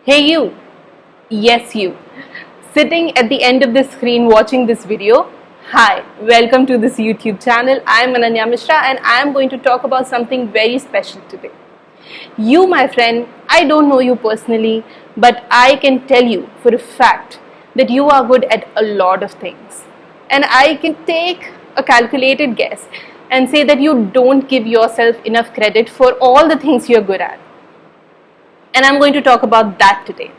Hey you, yes you, sitting at the end of the screen watching this video. Hi, welcome to this YouTube channel. I am Ananya Mishra and I am going to talk about something very special today. You, my friend, I don't know you personally, but I can tell you for a fact that you are good at a lot of things. And I can take a calculated guess and say that you don't give yourself enough credit for all the things you're good at. And I'm going to talk about that today.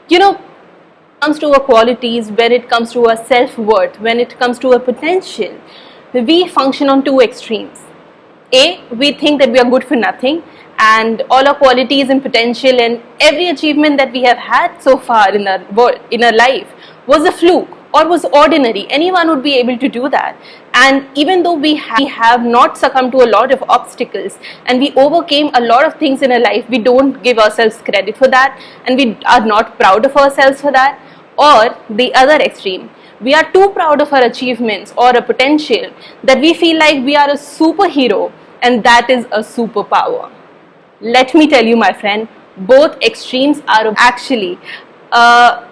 When it comes to our qualities, when it comes to our self-worth, when it comes to our potential, we function on two extremes. A, we think that we are good for nothing and all our qualities and potential and every achievement that we have had so far in our life was a fluke or was ordinary. Anyone would be able to do that. And even though we have not succumbed to a lot of obstacles and we overcame a lot of things in our life, we don't give ourselves credit for that and we are not proud of ourselves for that. Or the other extreme, we are too proud of our achievements or a potential that we feel like we are a superhero and that is a superpower. Let me tell you, my friend, both extremes are actually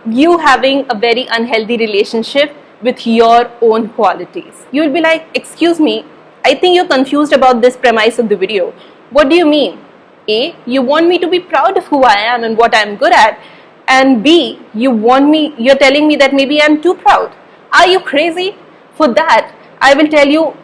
you having a very unhealthy relationship with your own qualities. You'll be like, excuse me, I think you're confused about this premise of the video. What do you mean? A, you want me to be proud of who I am and what I'm good at, and B, you're telling me that maybe I'm too proud. Are you crazy? For that, I will tell you,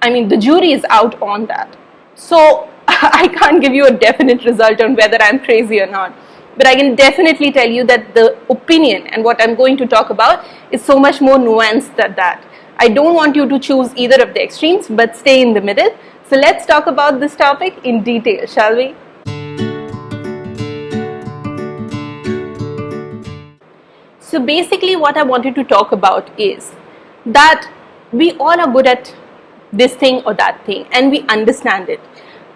the jury is out on that. So I can't give you a definite result on whether I'm crazy or not. But I can definitely tell you that the opinion and what I'm going to talk about is so much more nuanced than that. I don't want you to choose either of the extremes, but stay in the middle. So let's talk about this topic in detail, shall we? So basically what I wanted to talk about is that we all are good at this thing or that thing and we understand it.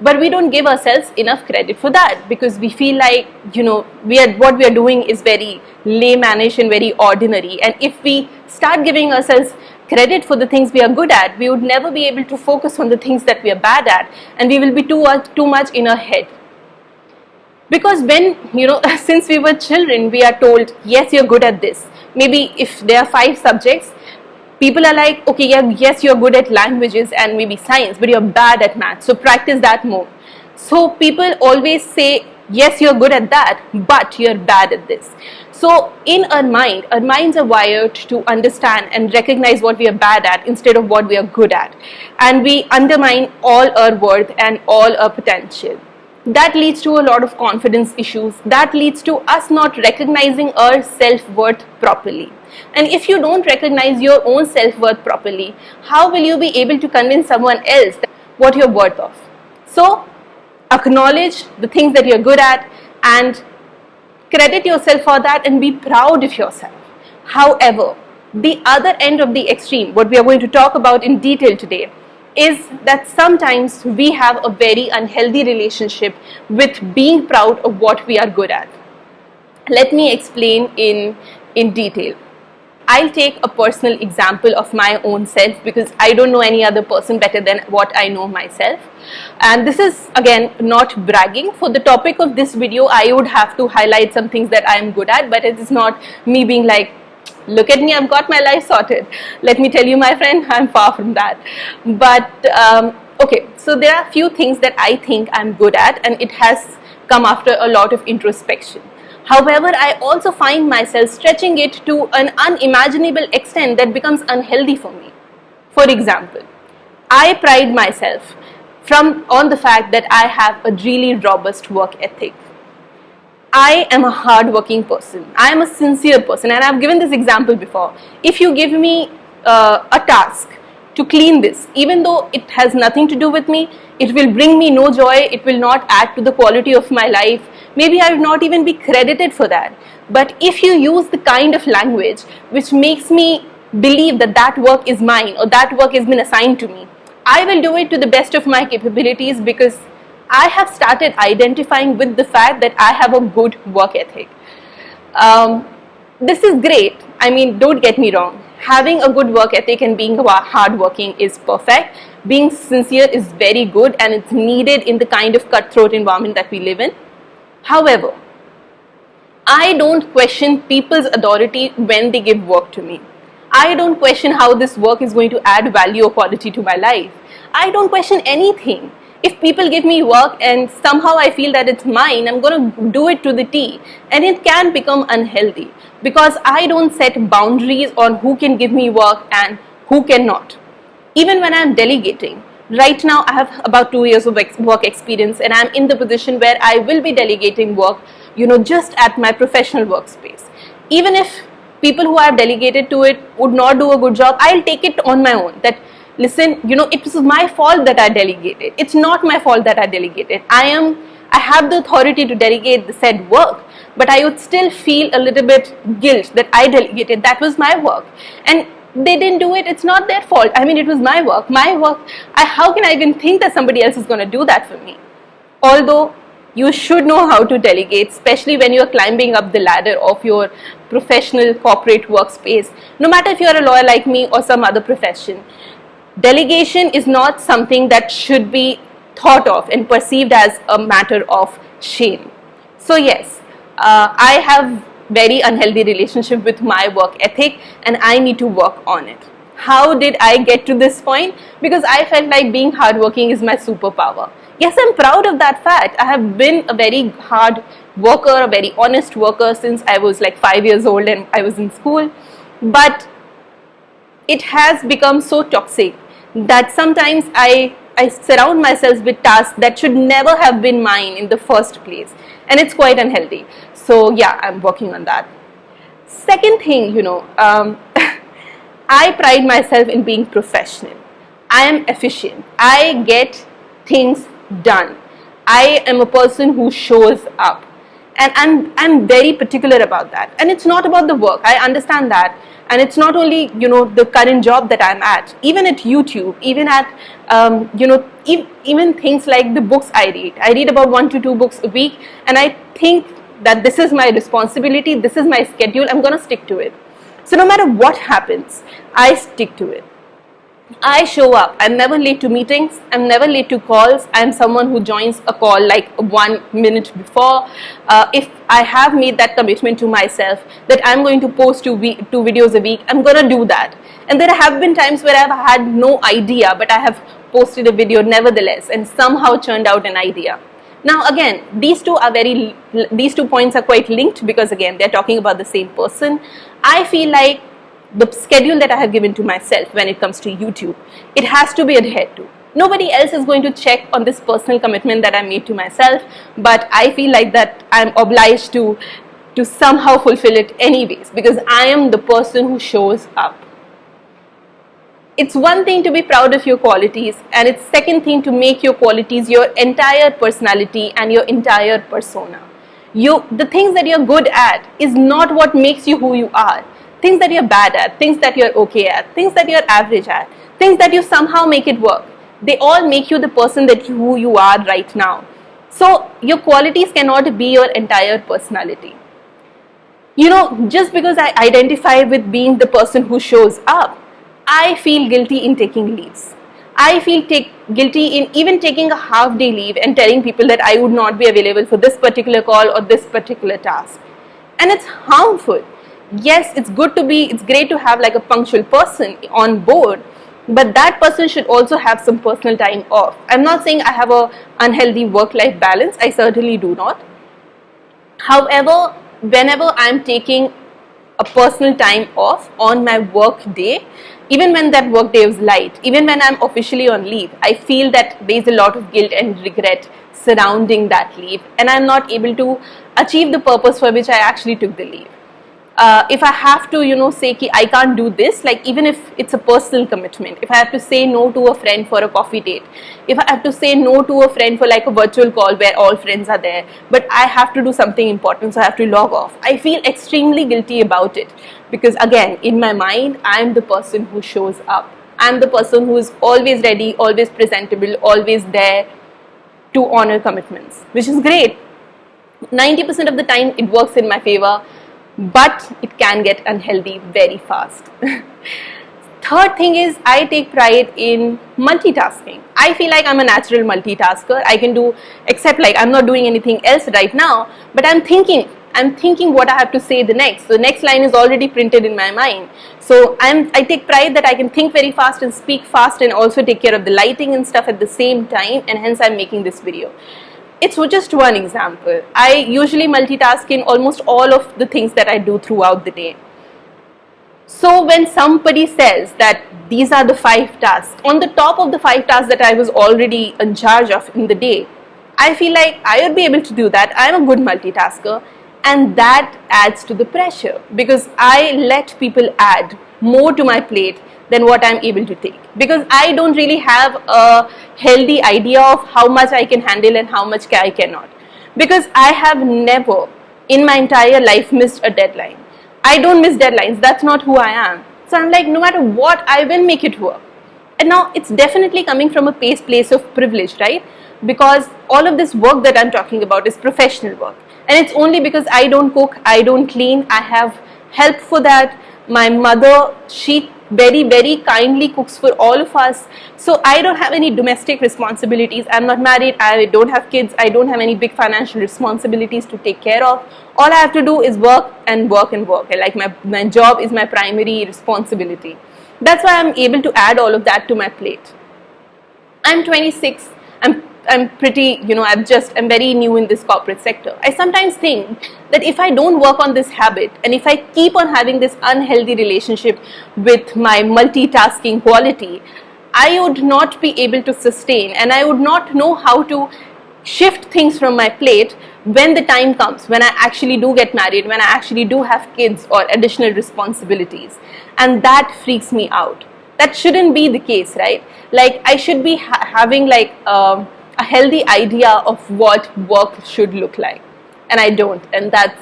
But we don't give ourselves enough credit for that because we feel like, what we are doing is very laymanish and very ordinary. And if we start giving ourselves credit for the things we are good at, we would never be able to focus on the things that we are bad at and we will be too much in our head. Because when, since we were children, we are told, yes, you're good at this. Maybe if there are 5 subjects, people are like, okay, yeah, yes, you're good at languages and maybe science, but you're bad at math, so practice that more. So people always say, yes, you're good at that, but you're bad at this. So in our minds are wired to understand and recognize what we are bad at instead of what we are good at. And we undermine all our worth and all our potential. That leads to a lot of confidence issues. That leads to us not recognizing our self-worth properly. And if you don't recognize your own self-worth properly, how will you be able to convince someone else what you're worth of? So, acknowledge the things that you're good at and credit yourself for that and be proud of yourself. However, the other end of the extreme, what we are going to talk about in detail today, is that sometimes we have a very unhealthy relationship with being proud of what we are good at. Let me explain in detail. I'll take a personal example of my own self because I don't know any other person better than what I know myself. And this is again not bragging. For the topic of this video, I would have to highlight some things that I am good at, but it is not me being like, look at me, I've got my life sorted. Let me tell you, my friend, I'm far from that. But okay, so there are a few things that I think I'm good at and it has come after a lot of introspection. However, I also find myself stretching it to an unimaginable extent that becomes unhealthy for me. For example, I pride myself on the fact that I have a really robust work ethic. I am a hard-working person. I am a sincere person, and I've given this example before. If you give me a task to clean this, even though it has nothing to do with me, it will bring me no joy, it will not add to the quality of my life, maybe I will not even be credited for that. But if you use the kind of language which makes me believe that that work is mine or that work has been assigned to me, I will do it to the best of my capabilities because I have started identifying with the fact that I have a good work ethic. This is great. Don't get me wrong. Having a good work ethic and being hardworking is perfect. Being sincere is very good and it's needed in the kind of cutthroat environment that we live in. However, I don't question people's authority when they give work to me. I don't question how this work is going to add value or quality to my life. I don't question anything. If people give me work and somehow I feel that it's mine, I'm going to do it to the T. And it can become unhealthy because I don't set boundaries on who can give me work and who cannot. Even when I'm delegating, right now I have about 2 years of work experience and I'm in the position where I will be delegating work, just at my professional workspace. Even if people who I've delegated to it would not do a good job, I'll take it on my own. That, listen, it was my fault that I delegated. It's not my fault that I delegated. I have the authority to delegate the said work, but I would still feel a little bit guilt that I delegated. That was my work. And they didn't do it. It's not their fault. I mean, it was my work. How can I even think that somebody else is going to do that for me? Although you should know how to delegate, especially when you're climbing up the ladder of your professional corporate workspace. No matter if you're a lawyer like me or some other profession, delegation is not something that should be thought of and perceived as a matter of shame. So yes, I have very unhealthy relationship with my work ethic and I need to work on it. How did I get to this point? Because I felt like being hardworking is my superpower. Yes, I'm proud of that fact. I have been a very hard worker, a very honest worker since I was like 5 years old and I was in school. But it has become so toxic that sometimes I surround myself with tasks that should never have been mine in the first place. And it's quite unhealthy. So yeah, I'm working on that. Second thing, I pride myself in being professional. I am efficient. I get things done. I am a person who shows up. And I'm very particular about that. And it's not about the work. I understand that. And it's not only, the current job that I'm at. Even at YouTube, even at, even things like the books I read. I read about 1 to 2 books a week. And I think that this is my responsibility. This is my schedule. I'm going to stick to it. So no matter what happens, I stick to it. I show up. I'm never late to meetings. I'm never late to calls. I'm someone who joins a call like 1 minute before. If I have made that commitment to myself that I'm going to post 2 videos a week, I'm going to do that. And there have been times where I've had no idea, but I have posted a video nevertheless and somehow churned out an idea. Now again, these two points are quite linked because again, they're talking about the same person. I feel like the schedule that I have given to myself when it comes to YouTube, it has to be adhered to. Nobody else is going to check on this personal commitment that I made to myself, but I feel like that I'm obliged to somehow fulfill it anyways because I am the person who shows up. It's one thing to be proud of your qualities, and it's second thing to make your qualities your entire personality and your entire persona. The things that you're good at is not what makes you who you are. Things that you're bad at, things that you're okay at, things that you're average at, things that you somehow make it work. They all make you the person who you are right now. So your qualities cannot be your entire personality. Just because I identify with being the person who shows up, I feel guilty in taking leaves. I feel guilty in even taking a half-day leave and telling people that I would not be available for this particular call or this particular task. And it's harmful. Yes, it's great to have like a punctual person on board, but that person should also have some personal time off. I'm not saying I have a unhealthy work-life balance. I certainly do not. However, whenever I'm taking a personal time off on my work day, even when that work day is light, even when I'm officially on leave, I feel that there's a lot of guilt and regret surrounding that leave and I'm not able to achieve the purpose for which I actually took the leave. If I have to, say ki I can't do this, like even if it's a personal commitment, if I have to say no to a friend for a coffee date, if I have to say no to a friend for like a virtual call where all friends are there, but I have to do something important, so I have to log off, I feel extremely guilty about it because again, in my mind, I'm the person who shows up. I'm the person who is always ready, always presentable, always there to honor commitments, which is great. 90% of the time, it works in my favor. But it can get unhealthy very fast. Third thing is I take pride in multitasking. I feel like I'm a natural multitasker. I can do, except like I'm not doing anything else right now, but I'm thinking I'm thinking what I have to say the next. The next line is already printed in my mind. So I take pride that I can think very fast and speak fast and also take care of the lighting and stuff at the same time, and hence I'm making this video. It's just one example. I usually multitask in almost all of the things that I do throughout the day. So when somebody says that these are the 5 tasks, on the top of the 5 tasks that I was already in charge of in the day, I feel like I would be able to do that. I'm a good multitasker, and that adds to the pressure because I let people add more to my plate than what I'm able to take, because I don't really have a healthy idea of how much I can handle and how much I cannot, because I have never in my entire life missed a deadline. I don't miss deadlines. That's not who I am. So I'm like, no matter what, I will make it work. And now it's definitely coming from a place of privilege, right? Because all of this work that I'm talking about is professional work. And it's only because I don't cook, I don't clean, I have help for that. My mother, she very, very kindly cooks for all of us. So I don't have any domestic responsibilities. I'm not married, I don't have kids, I don't have any big financial responsibilities to take care of. All I have to do is work and work and work. Like my job is my primary responsibility. That's why I'm able to add all of that to my plate. I'm 26. I'm pretty, I'm very new in this corporate sector. I sometimes think that if I don't work on this habit, and if I keep on having this unhealthy relationship with my multitasking quality, I would not be able to sustain, and I would not know how to shift things from my plate when the time comes, when I actually do get married, when I actually do have kids or additional responsibilities. And that freaks me out. That shouldn't be the case, right? Like, I should be having like a healthy idea of what work should look like, and I don't. And that's,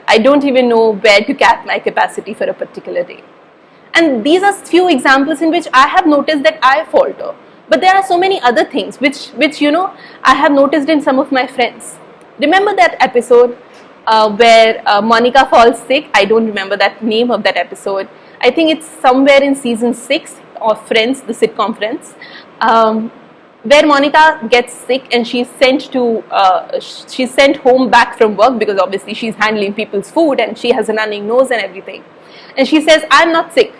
I don't even know where to cap my capacity for a particular day. And these are few examples in which I have noticed that I falter. But there are so many other things which I have noticed in some of my friends. Remember that episode where Monica falls sick? I don't remember that name of that episode. I think it's somewhere in season 6 of Friends, the sitcom Friends, where Monica gets sick and she's sent home back from work, because obviously she's handling people's food and she has a running nose and everything. And she says, I'm not sick,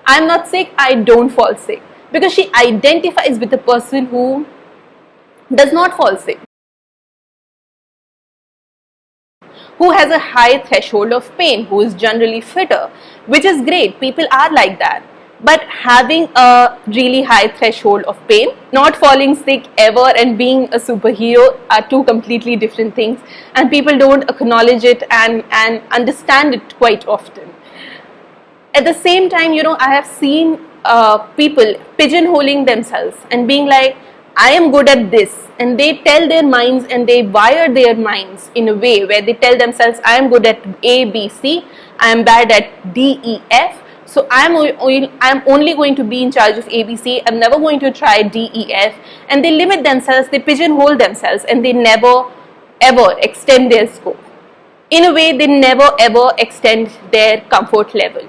I don't fall sick. Because she identifies with the person who does not fall sick, who has a high threshold of pain, who is generally fitter, which is great. People are like that. But having a really high threshold of pain, not falling sick ever, and being a superhero are two completely different things. And people don't acknowledge it and understand it quite often. At the same time, I have seen people pigeonholing themselves and being like, I am good at this, and they tell their minds and they wire their minds in a way where they tell themselves, I am good at A, B, C, I am bad at D, E, F, so I'm only going to be in charge of A, B, C, I'm never going to try D, E, F, and they limit themselves, they pigeonhole themselves, and they never ever extend their scope. In a way, they never ever extend their comfort level.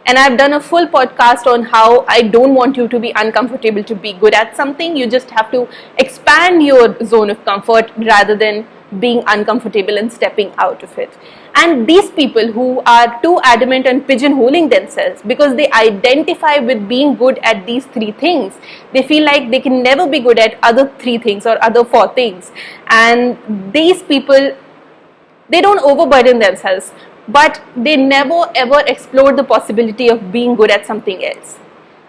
And I've done a full podcast on how I don't want you to be uncomfortable to be good at something. You just have to expand your zone of comfort rather than being uncomfortable and stepping out of it. And these people who are too adamant on pigeonholing themselves because they identify with being good at these 3 things, they feel like they can never be good at other 3 things or other 4 things. And these people, they don't overburden themselves, but they never ever explore the possibility of being good at something else.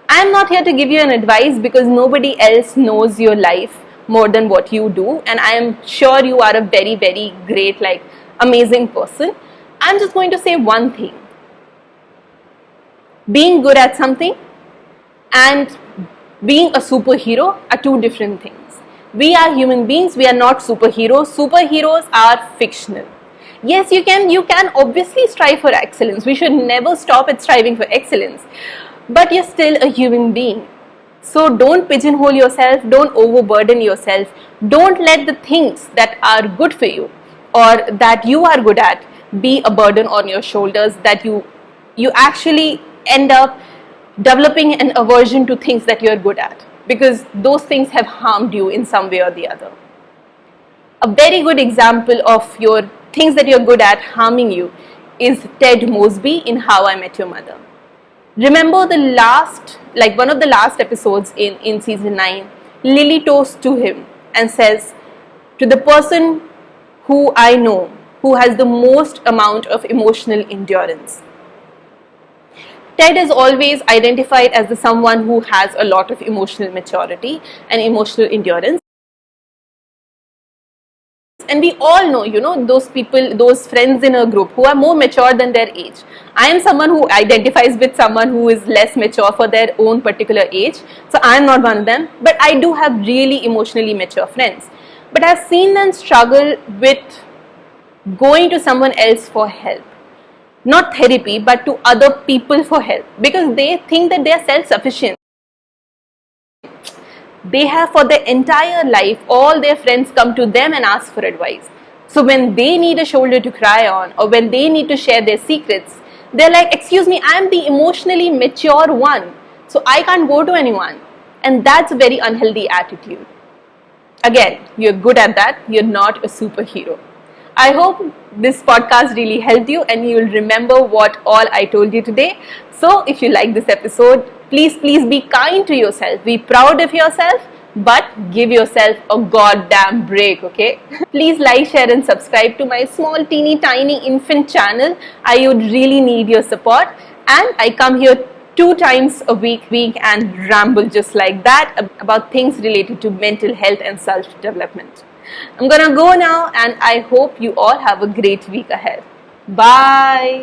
I'm not here to give you an advice because nobody else knows your life more than what you do, and I am sure you are a very, very great, amazing person. I'm just going to say one thing. Being good at something and being a superhero are 2 different things. We are human beings, we are not superheroes. Superheroes are fictional. Yes, you can obviously strive for excellence. We should never stop at striving for excellence. But you're still a human being. So don't pigeonhole yourself, don't overburden yourself. Don't let the things that are good for you or that you are good at be a burden on your shoulders, that you actually end up developing an aversion to things that you're good at, because those things have harmed you in some way or the other. A very good example of your things that you're good at harming you is Ted Mosby in How I Met Your Mother. Remember the last, like one of the last episodes in season 9, Lily toasts to him and says, to the person who I know who has the most amount of emotional endurance. Ted is always identified as the someone who has a lot of emotional maturity and emotional endurance. And we all know, those people, those friends in a group who are more mature than their age. I am someone who identifies with someone who is less mature for their own particular age. So I am not one of them. But I do have really emotionally mature friends. But I've seen them struggle with going to someone else for help. Not therapy, but to other people for help. Because they think that they are self-sufficient. They have for their entire life, all their friends come to them and ask for advice. So when they need a shoulder to cry on, or when they need to share their secrets, they're like, excuse me, I'm the emotionally mature one, so I can't go to anyone. And that's a very unhealthy attitude. Again, you're good at that, you're not a superhero. I hope this podcast really helped you and you'll remember what all I told you today. So if you like this episode, please be kind to yourself. Be proud of yourself, but give yourself a goddamn break, okay? Please like, share and subscribe to my small teeny tiny infant channel. I would really need your support, and I come here 2 times a week and ramble just like that about things related to mental health and self-development. I'm gonna go now, and I hope you all have a great week ahead. Bye.